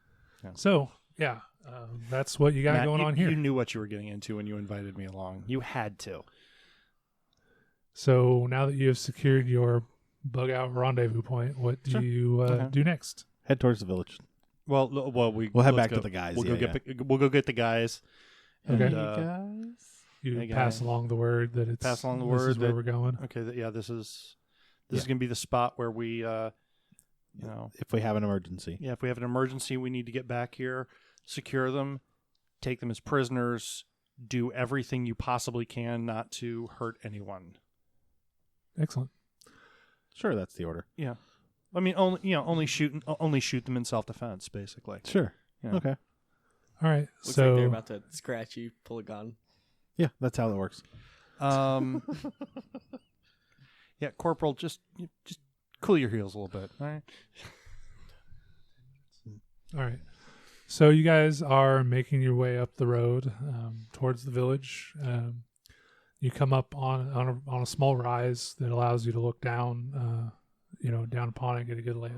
So yeah, that's what you got Matt, going on here. You knew what you were getting into when you invited me along. You had to. So now that you have secured your bug out rendezvous point, what do Sure. you Okay. do next? Head towards the village. We'll We'll head let's back go. to the guys. We'll yeah, go get the guys. Okay. And, You Hey, pass guy. along the word that it's Pass along the this word is where that- we're going. okay. This is gonna be the spot where we, if we have an emergency. if we have an emergency, we need to get back here, secure them, take them as prisoners, do everything you possibly can not to hurt anyone. Excellent. Sure, that's the order. Yeah. I mean, only shoot them in self-defense, basically. Sure. Yeah. Okay. All right. Looks so like they're about to scratch you, pull a gun. Yeah, that's how it works. Yeah, Corporal, just cool your heels a little bit, all right? all right. So you guys are making your way up the road towards the village. You come up on a small rise that allows you to look down, down upon it, get a good lay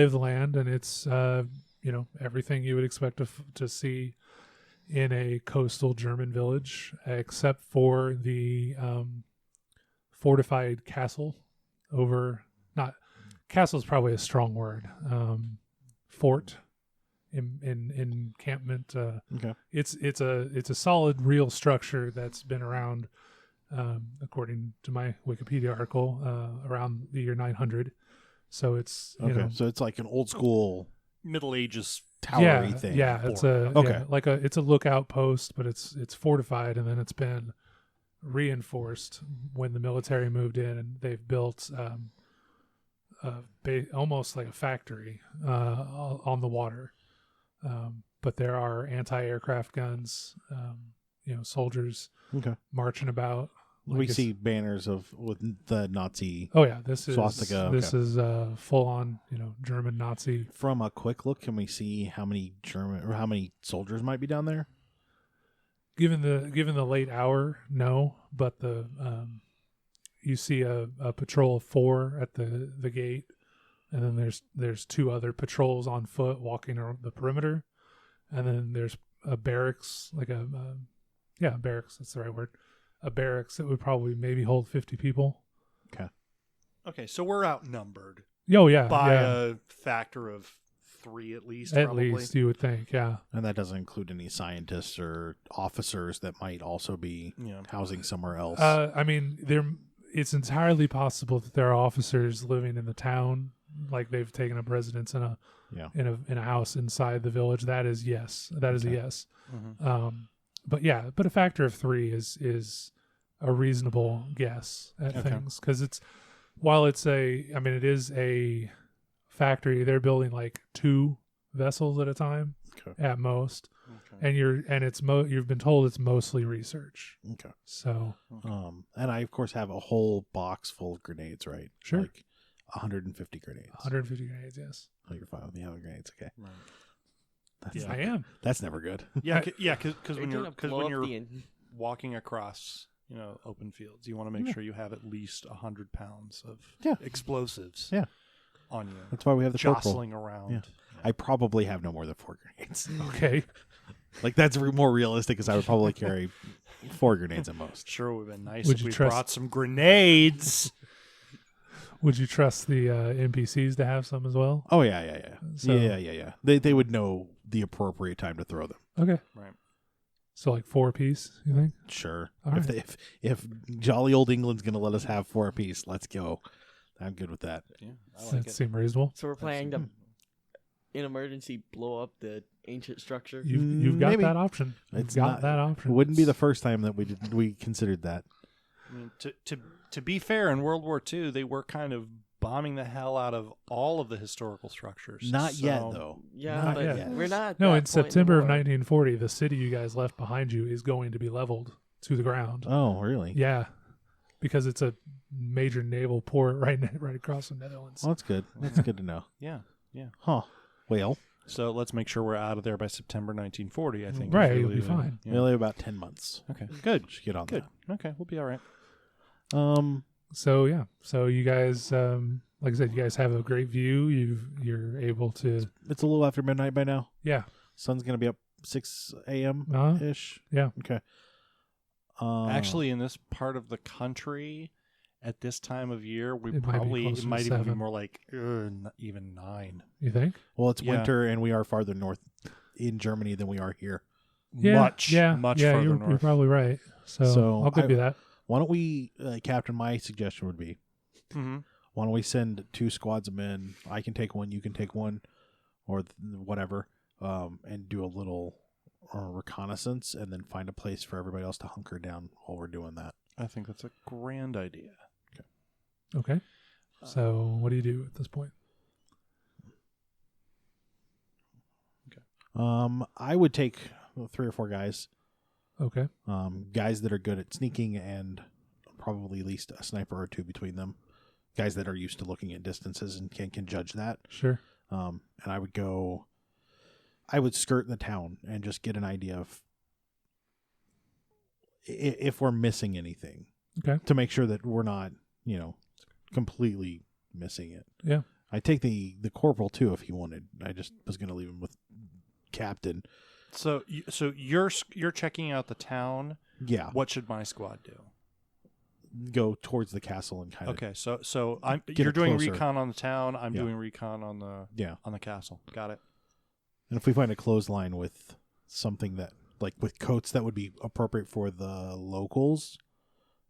of the land, and it's everything you would expect to see in a coastal German village, except for the fortified castle over. Not castle is probably a strong word. Fort. In encampment. Okay. It's a solid, real structure that's been around, according to my Wikipedia article, around the year 900. So it's So it's like an old school Middle Ages towery thing. Yeah, it's it's a lookout post, but it's fortified, and then it's been reinforced when the military moved in, and they've built almost like a factory on the water. But there are anti-aircraft guns, soldiers marching about. We see banners with the Nazi. Oh yeah, this is swastika. This is full on, German Nazi. From a quick look, can we see how many soldiers might be down there? Given the late hour, no, but you see a patrol of 4 at the gate, and then there's 2 other patrols on foot walking around the perimeter, and then there's a barracks, like barracks. That's the right word. A barracks that would probably maybe hold 50 people. Okay, so we're outnumbered Oh yeah, by yeah. a factor of 3 at least. At probably. least you would think, yeah. And that doesn't include any scientists or officers that might also be housing somewhere else. I mean, it's entirely possible that there are officers living in the town, like they've taken up residence in a house inside the village. That is yes. That is a yes. Mm-hmm. But a factor of 3 is a reasonable guess at things, because it is a factory. They're building like 2 vessels at a time at most, and you've been told it's mostly research. Okay. So, and I of course have a whole box full of grenades, right? Sure. Like 150 grenades. 150 grenades, yes. Oh, you're fine with me having grenades, okay? Right. That's I am. That's never good. Because when They're you're gonna walking across open fields, you want to make sure you have at least 100 pounds of explosives. Yeah. on you. That's why we have the corporal. jostling around. Yeah. I probably have no more than 4 grenades. Okay. Like, that's more realistic, because I would probably carry 4 grenades at most. Sure would have been nice Would if you we trust- brought some grenades. Would you trust the NPCs to have some as well? Oh, yeah. So- Yeah. They would know the appropriate time to throw them. Okay. Right. So like 4 apiece, you think? Sure. All If, right. if jolly old England's going to let us have 4 apiece, let's go. I'm good with that. Yeah, I Does like that it. seem reasonable? So we're planning to, in emergency, blow up the ancient structure. You've got Maybe. that option. You've It's got not- that It option. wouldn't be the first time that we considered that. I mean, to be fair, in World War II, they were kind of bombing the hell out of all of the historical structures. Not yet, So- though. Yeah, Not but yet. we're not. No, that in point September of the war. 1940, the city you guys left behind you is going to be leveled to the ground. Oh, really? Yeah, because it's a major naval port right across the Netherlands. Well, that's good. That's good to know. Yeah. Huh. Well, So let's make sure we're out of there by September 1940, I think. is Right, really you'll be the- fine. yeah. we only have about 10 months. Okay, good. Should get on Good. Okay, we'll be all right. that. So yeah, so you guys, like I said, you guys have a great view. You're able to, It's a little after midnight by now. yeah, Sun's going to be up 6 a.m. ish. yeah. Okay. Actually, in this part of the country, at this time of year, we It might be probably closer it to might even be 7. more like even 9. You think? well, it's Yeah. winter, and we are farther north in Germany than we are here. Yeah, much yeah, much yeah. further You're north. probably right. So I'll give you that. Why don't we, Captain, my suggestion would be, Mm-hmm. why don't we send 2 squads of men? I can take one, you can take one, or whatever, and do a little reconnaissance, and then find a place for everybody else to hunker down while we're doing that. I think that's a grand idea. Okay. So what do you do at this point? I would take 3 or 4 guys, Okay. guys that are good at sneaking, and probably at least a sniper or 2 between them. Guys that are used to looking at distances and can judge that. Sure. And I would skirt the town and just get an idea of if we're missing anything. Okay. To make sure that we're not, completely missing it. Yeah. I take the corporal too if he wanted. I just was going to leave him with Captain. So you're checking out the town. Yeah. What should my squad do? Go towards the castle and kind of. Okay, so Get you're it doing closer. recon on the town. I'm Yeah. doing recon on the Yeah. castle. Got it. And if we find a clothesline with something that, like with coats that would be appropriate for the locals,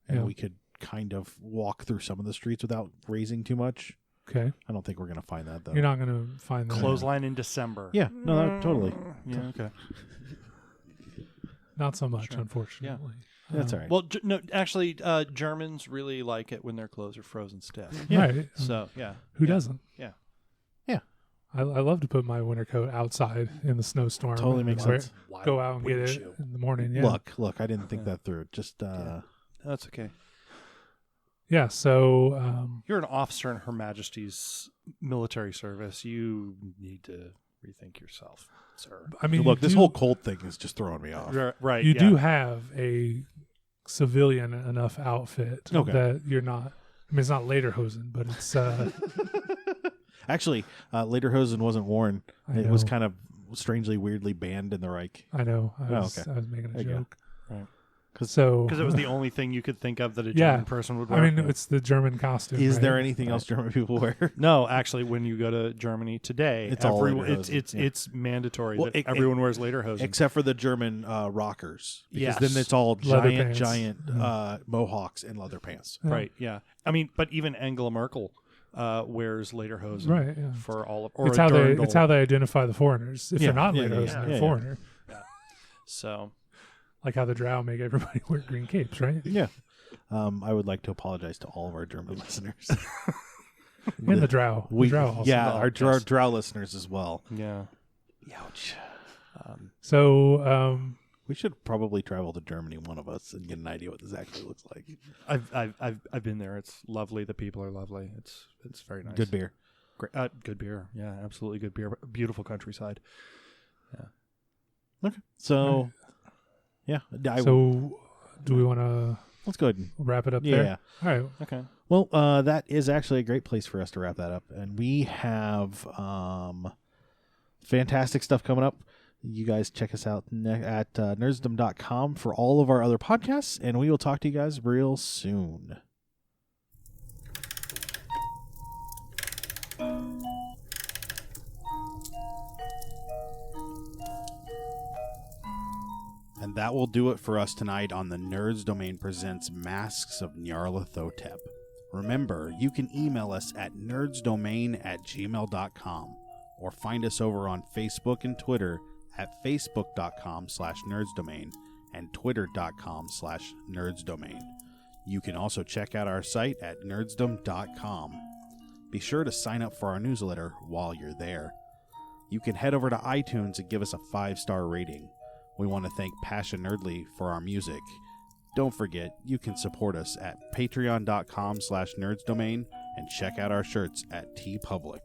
and Yeah. we could kind of walk through some of the streets without raising too much. Okay. I don't think we're going to find that, though. You're not going to find that. Clothesline in December. Yeah, no, totally. Yeah. Okay. Not so much, Sure. unfortunately. That's all right. Well, no, actually, Germans really like it when their clothes are frozen stiff. Yeah. Right. So yeah. Who Yeah. doesn't? Yeah. Yeah. I love to put my winter coat outside in the snowstorm. Totally and makes wear- sense. Go out and get wouldn't it you? in the morning. Yeah. Look, I didn't think Yeah. that through. Just, That's okay. Yeah. So, You're an officer in Her Majesty's military service. You need to rethink yourself, sir. I mean, look, you this do- whole cold thing is just throwing me off. Right. you yeah. do have a civilian enough outfit Okay. that you're not. I mean, it's not lederhosen, but it's. Actually, Lederhosen wasn't worn. I It was know. kind of strangely, weirdly banned in the Reich. I know. I Oh, was, okay. I was making a There you go. joke. Right. So Because it was the only thing you could think of that a Yeah. German person would wear. I mean, it's the German costume. Is right? there anything else German people wear? No, actually, when you go to Germany today, It's all it's lederhosen, yeah. it's mandatory Well, that everyone wears lederhosen. Except for the German rockers. Because Yes. then it's all Leather giant pants. mohawks and leather pants. Yeah. Right? Yeah. I mean, but even Angela Merkel wears lederhosen Right. Yeah. for all of. Or It's a how they. dirndl. It's how they identify the foreigners. If Yeah, they're not yeah, lederhosen, yeah, they're yeah. a foreigner. So Like how the Drow make everybody wear green capes, right? Yeah. I would like to apologize to all of our German listeners. And the Drow. The Drow also. yeah, our Yes. drow listeners as well. yeah. Ouch. So, We should probably travel to Germany, one of us, and get an idea what this actually looks like. I've been there. It's lovely. The people are lovely. It's very nice. Good beer. Great, good beer. Yeah, absolutely good beer. Beautiful countryside. Okay. So, yeah. so do we want to let's go ahead and wrap it up Yeah. there. All right. Okay. Well, that is actually a great place for us to wrap that up. And we have fantastic stuff coming up. You guys check us out at nerdsdom.com for all of our other podcasts, and we will talk to you guys real soon. And that will do it for us tonight on the Nerds Domain Presents Masks of Nyarlathotep. Remember, you can email us at nerdsdomain@gmail.com or find us over on Facebook and Twitter at facebook.com/nerdsdomain and twitter.com/nerdsdomain. You can also check out our site at nerdsdom.com. Be sure to sign up for our newsletter while you're there. You can head over to iTunes and give us a 5-star rating. We want to thank Passion Nerdly for our music. Don't forget, you can support us at patreon.com/nerdsdomain and check out our shirts at TeePublic.